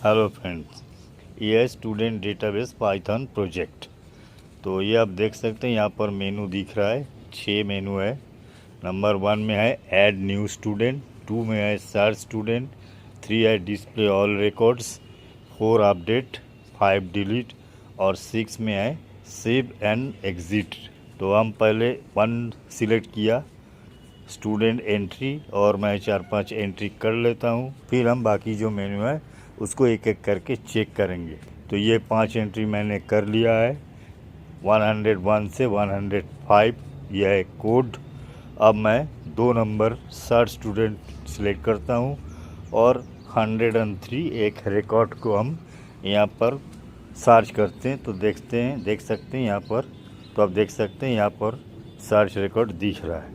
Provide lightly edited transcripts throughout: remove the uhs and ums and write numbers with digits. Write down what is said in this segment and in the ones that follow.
Hello friends, ये है student database Python project. तो ये आप देख सकते हैं, यहाँ पर मेनू दिख रहा है। 6 मेनू है। नंबर 1 में है ऐड न्यू स्टूडेंट, 2 में है सर्च स्टूडेंट, 3 है display all records, 4 update, 5 delete और 6 में है सेव एंड एग्जिट। तो हम पहले 1 सिलेक्ट किया स्टूडेंट एंट्री, और मैं 4-5 एंट्री कर लेता हूँ। फिर हम बाकी जो मेन्यू है उसको एक एक करके चेक करेंगे। तो ये 5 एंट्री मैंने कर लिया है। 101 से 105 यह है कोड। अब मैं 2 नंबर सर्च स्टूडेंट सिलेक्ट करता हूँ और 103 एक रिकॉर्ड को हम यहाँ पर सर्च करते हैं। तो देख सकते हैं यहाँ पर। तो आप देख सकते हैं यहाँ पर सर्च रिकॉर्ड दिख रहा है।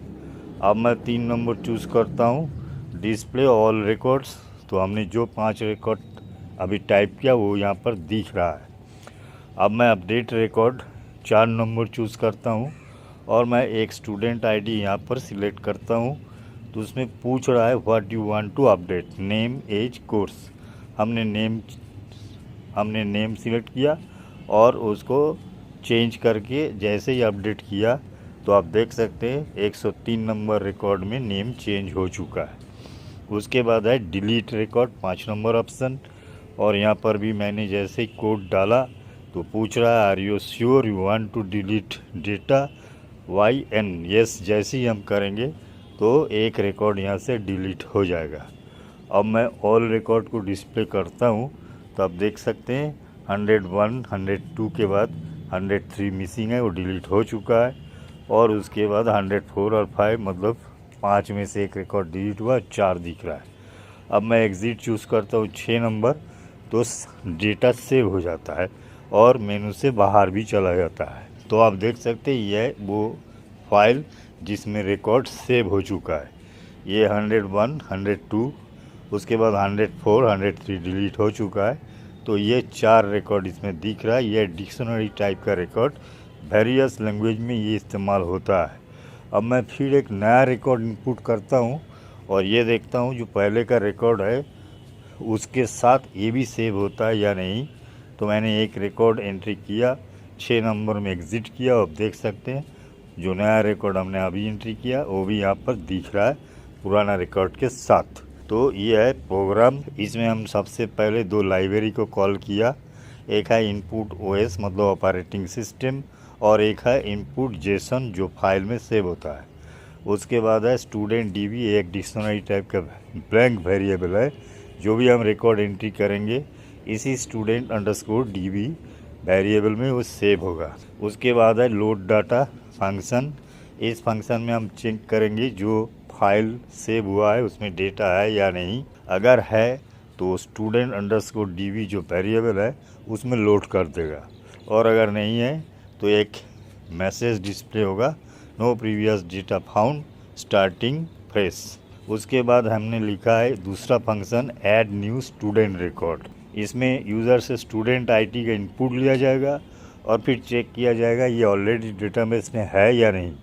अब मैं 3 नंबर चूज़ करता हूँ डिस्प्ले ऑल रिकॉर्ड्स। तो हमने जो 5 रिकॉर्ड अभी टाइप किया वो यहाँ पर दिख रहा है। अब मैं अपडेट रिकॉर्ड 4 नंबर चूज़ करता हूँ और मैं एक स्टूडेंट आईडी यहाँ पर सिलेक्ट करता हूँ। तो उसमें पूछ रहा है what you want to update, name, age, course. हमने नेम सिलेक्ट किया और उसको चेंज करके जैसे ही अपडेट किया तो आप देख सकते हैं 103 नंबर रिकॉर्ड में नेम चेंज हो चुका है। उसके बाद है डिलीट रिकॉर्ड 5 नंबर ऑप्शन, और यहाँ पर भी मैंने जैसे ही कोड डाला तो पूछ रहा है are you sure you want to delete data, Y N yes. जैसे ही हम करेंगे तो एक रिकॉर्ड यहाँ से डिलीट हो जाएगा। अब मैं ऑल रिकॉर्ड को डिस्प्ले करता हूँ तो आप देख सकते हैं 101 102 के बाद 103 मिसिंग है, वो डिलीट हो चुका है। और उसके बाद 104 और 5 मतलब 5 में से एक रिकॉर्ड डिलीट हुआ, 4 दिख रहा है। अब मैं एग्ज़िट चूज़ करता हूँ 6 नंबर, तो डेटा सेव हो जाता है और मेनू से बाहर भी चला जाता है। तो आप देख सकते हैं यह वो फाइल जिसमें रिकॉर्ड सेव हो चुका है। ये 101 102, उसके बाद 104 103 डिलीट हो चुका है। तो ये 4 रिकॉर्ड इसमें दिख रहा है। यह डिक्शनरी टाइप का रिकॉर्ड वेरियस लैंग्वेज में ये इस्तेमाल होता है। अब मैं फिर एक नया रिकॉर्ड इनपुट करता हूँ और ये देखता हूँ जो पहले का रिकॉर्ड है उसके साथ ये भी सेव होता है या नहीं। तो मैंने एक रिकॉर्ड एंट्री किया, 6 नंबर में एग्ज़िट किया। अब देख सकते हैं जो नया रिकॉर्ड हमने अभी एंट्री किया वो भी यहाँ पर दिख रहा है पुराना रिकॉर्ड के साथ। तो ये है प्रोग्राम। इसमें हम सबसे पहले 2 लाइब्रेरी को कॉल किया। एक है इनपुट ओएस मतलब ऑपरेटिंग सिस्टम, और एक है इनपुट जेसन जो फाइल में सेव होता है। उसके बाद है स्टूडेंट डीबी, एक डिक्शनरी टाइप का ब्लैंक वेरिएबल है। जो भी हम रिकॉर्ड एंट्री करेंगे इसी स्टूडेंट अंडरस्कोर डीबी वेरिएबल में वो सेव होगा। उसके बाद है लोड डाटा फंक्शन। इस फंक्शन में हम चेक करेंगे जो फाइल सेव हुआ है उसमें डेटा है या नहीं। अगर है तो स्टूडेंट अंडरस्कोर डीबी जो वेरिएबल है उसमें लोड कर देगा, और अगर नहीं है तो एक मैसेज डिस्प्ले होगा no previous data found starting fresh. उसके बाद हमने लिखा है दूसरा function add new student record. इसमें यूज़र से स्टूडेंट आईडी का इनपुट लिया जाएगा और फिर चेक किया जाएगा ये ऑलरेडी डेटाबेस में है या नहीं।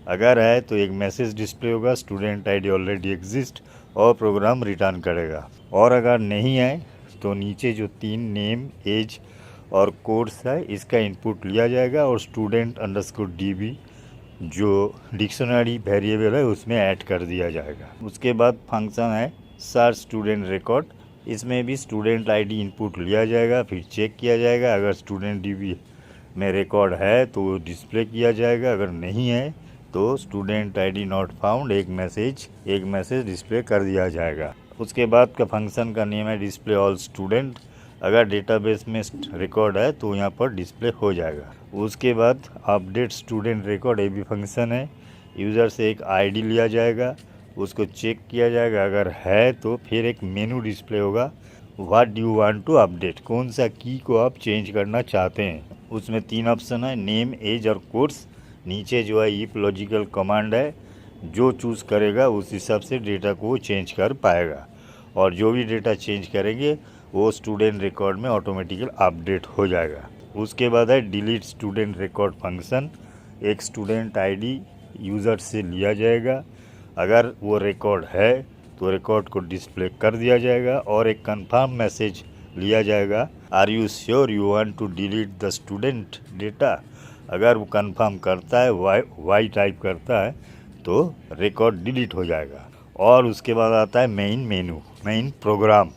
अगर है तो एक मैसेज डिस्प्ले होगा स्टूडेंट आईडी ऑलरेडी एग्जिस्ट, और प्रोग्राम रिटर्न करेगा। और अगर नहीं है तो नीचे जो 3 नेम, एज और कोर्स है इसका इनपुट लिया जाएगा और स्टूडेंट अंडरस्कोर डीबी जो डिक्शनरी वेरिएबल है उसमें ऐड कर दिया जाएगा। उसके बाद फंक्शन है सर्च स्टूडेंट रिकॉर्ड। इसमें भी स्टूडेंट आईडी इनपुट लिया जाएगा, फिर चेक किया जाएगा। अगर स्टूडेंट डीबी में रिकॉर्ड है तो डिस्प्ले किया जाएगा, अगर नहीं है तो स्टूडेंट आईडी नॉट फाउंड एक मैसेज डिस्प्ले कर दिया जाएगा। उसके बाद का फंक्शन का नेम है डिस्प्ले ऑल स्टूडेंट। अगर डेटाबेस में रिकॉर्ड है तो यहाँ पर डिस्प्ले हो जाएगा। उसके बाद अपडेट स्टूडेंट रिकॉर्ड ये भी फंक्शन है। यूज़र से एक आईडी लिया जाएगा, उसको चेक किया जाएगा। अगर है तो फिर एक मेनू डिस्प्ले होगा what you want to update, कौन सा की को आप चेंज करना चाहते हैं। उसमें 3 ऑप्शन है नेम, एज और कोर्स। नीचे जो है इफ लॉजिकल कमांड है, जो चूज़ करेगा उस हिसाब से डेटा को चेंज कर पाएगा, और जो भी डेटा चेंज करेंगे वो स्टूडेंट रिकॉर्ड में ऑटोमेटिकल अपडेट हो जाएगा। उसके बाद है डिलीट स्टूडेंट रिकॉर्ड फंक्शन। एक स्टूडेंट आईडी यूज़र से लिया जाएगा, अगर वो रिकॉर्ड है तो रिकॉर्ड को डिस्प्ले कर दिया जाएगा और एक कंफर्म मैसेज लिया जाएगा। Are you sure you want to delete the student data? अगर वो कंफर्म करता है, वाई टाइप करता है, तो रिकॉर्ड डिलीट हो जाएगा। और उसके बाद आता है मेन प्रोग्राम।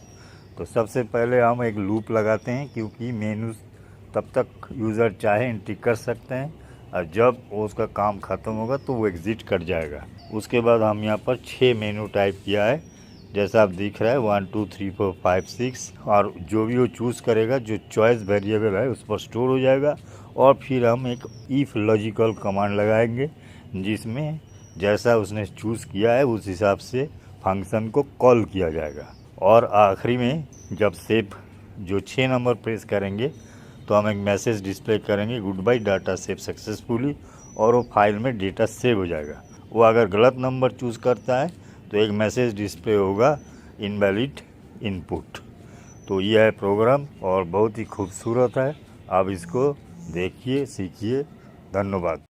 तो सबसे पहले हम एक लूप लगाते हैं, क्योंकि मेनू तब तक यूज़र चाहे एंट्री कर सकते हैं, और जब उसका काम ख़त्म होगा तो वो एग्ज़िट कर जाएगा। उसके बाद हम यहाँ पर 6 मेनू टाइप किया है, जैसा आप दिख रहा है 1 2 3 4 5 6, और जो भी वो चूज़ करेगा, जो चॉइस वेरिएबल है उस पर स्टोर हो जाएगा। और फिर हम एक इफ़ लॉजिकल कमांड लगाएंगे, जिसमें जैसा उसने चूज़ किया है उस हिसाब से फंक्शन को कॉल किया जाएगा। और आखिरी में जब सेव जो 6 नंबर प्रेस करेंगे तो हम एक मैसेज डिस्प्ले करेंगे, good bye data save successfully, और वो फाइल में डेटा सेव हो जाएगा। वो अगर गलत नंबर चूज़ करता है तो एक मैसेज डिस्प्ले होगा, इनवैलिड इनपुट। तो यह है प्रोग्राम और बहुत ही खूबसूरत है। आप इसको देखिए, सीखिए। धन्यवाद।